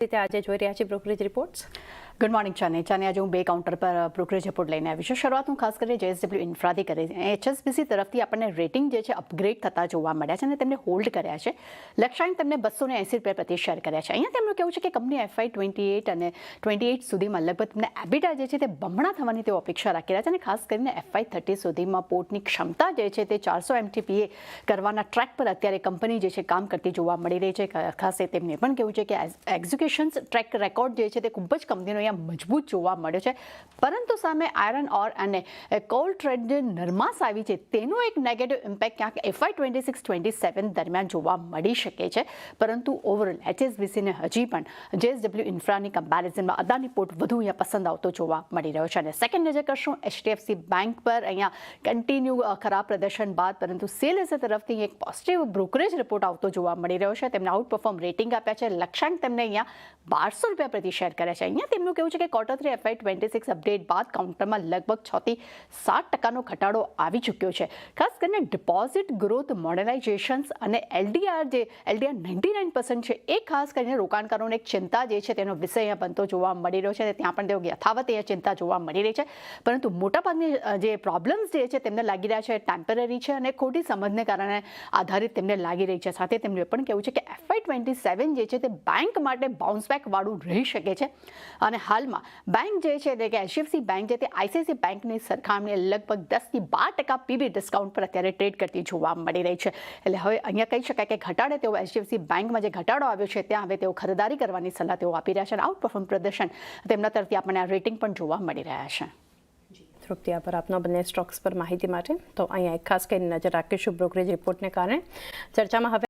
રીતે આજે જોઈ રહ્યા છીએ બ્રોકરેજ રિપોર્ટ્સ. ગુડ મોર્નિંગ ચાને આજે હું બે કાઉન્ટર પર બ્રોકરેજ રિપોર્ટ લઈને આવી છું. શરૂઆત હું ખાસ કરીને JSW ઇન્ફ્રાથી કરી. HSBC તરફથી આપણને રેટિંગ જે છે અપગ્રેડ થતા જોવા મળ્યા છે અને તેમને હોલ્ડ કર્યા છે. લક્ષ્યાંક તેમને ₹280 પ્રતિ શેર કર્યા છે. અહીંયા તેમનું કહેવું છે કે કંપની FY 28 અને 28 સુધીમાં લગભગ તેમને એબિટા જે છે તે બમણા થવાની તેઓ અપેક્ષા રાખી રહ્યા છે અને ખાસ કરીને FY 30 સુધીમાં પોર્ટની ક્ષમતા જે છે તે 400 MTPA કરવાના ટ્રેક પર અત્યારે કંપની જે છે કામ કરતી જોવા મળી રહી છે. ખાસ તેમને પણ કહેવું છે કે એક્ઝિક્યુશન ટ્રેક રેકોર્ડ જે છે તે ખૂબ જ કંપનીનો મજબૂત જોવા મળ્યો છે, પરંતુ સામે આયરન ઓર અને કોલ ટ્રેડ નરમાશ આવી છે તેનો એક નેગેટિવ ઇમ્પેક્ટ ક્યાંક FY 26-27 દરમિયાન જોવા મળી શકે છે. પરંતુ ઓવરઓલ HSBCને હજી પણ JSW ઇન્ફ્રાની કમ્પેરિઝનમાં અદાની પોર્ટ વધુ અહીંયા પસંદ આવતો જોવા મળી રહ્યો છે. અને સેકન્ડ નજર કરશું HDFC બેંક પર. અહીંયા કન્ટિન્યુ ખરાબ પ્રદર્શન બાદ પરંતુ CLSA તરફથી એક પોઝિટિવ બ્રોકરેજ રિપોર્ટ આવતો જોવા મળી રહ્યો છે. તેમને આઉટ પરફોર્મ રેટિંગ આપ્યા છે. લક્ષ્યાંક તેમને અહીંયા ₹1200 પ્રતિ શેર કર્યા છે. અહીંયા તેમનું કેવું છે કે Q3 FY 26 અપડેટ બાદ કાઉન્ટરમાં લગભગ 6 થી 7% ઘટાડો આવી ચૂક્યો છે. ખાસ કરીને ડિપોઝિટ ગ્રોથ મોડર્નાઇઝેશન્સ અને LDR 99% છે એ ખાસ કરીને રોકાણકારોને એક ચિંતા જે છે તેનો વિષય અહીંયા બનતો જોવા મળી રહ્યો છે. ત્યાં પણ તેઓ યથાવત એ ચિંતા જોવા મળી રહી છે, પરંતુ મોટાભાગની જે પ્રોબ્લેમ્સ જે છે તેમને લાગી રહ્યા છે ટેમ્પરરી છે અને ખોટી સમજને કારણે આધારિત તેમને લાગી રહી છે. સાથે તેમણે પણ કહેવું છે કે FY 27 જે છે તે બેંક માટે બાઉન્સ બેક વાળું રહી શકે છે. અને હાલમાં બેંક જે છે એટલે કે HDFC બેંક જે તે ICICI બેંકની સરખામણીએ લગભગ 10 થી 12% PB ડિસ્કાઉન્ટ પર અત્યારે ટ્રેડ કરતી જોવા મળી રહી છે. એટલે હવે અહીંયા કહી શકાય કે ઘટાડે તેઓ HDFC બેંકમાં જે ઘટાડો આવ્યો છે ત્યાં હવે તેઓ ખરીદારી કરવાની સલાહ તેઓ આપી રહ્યા છે અને આઉટ પરફોર્મ પ્રદર્શન તેમના તરફથી આપણને આ રેટિંગ પણ જોવા મળી રહ્યા છે. તૃપ્તિ, આભાર આપનો બંને સ્ટોક્સ પર માહિતી માટે. તો અહીંયા એક ખાસ કરીને નજર રાખીશું બ્રોકરેજ રિપોર્ટને કારણે. ચર્ચામાં હવે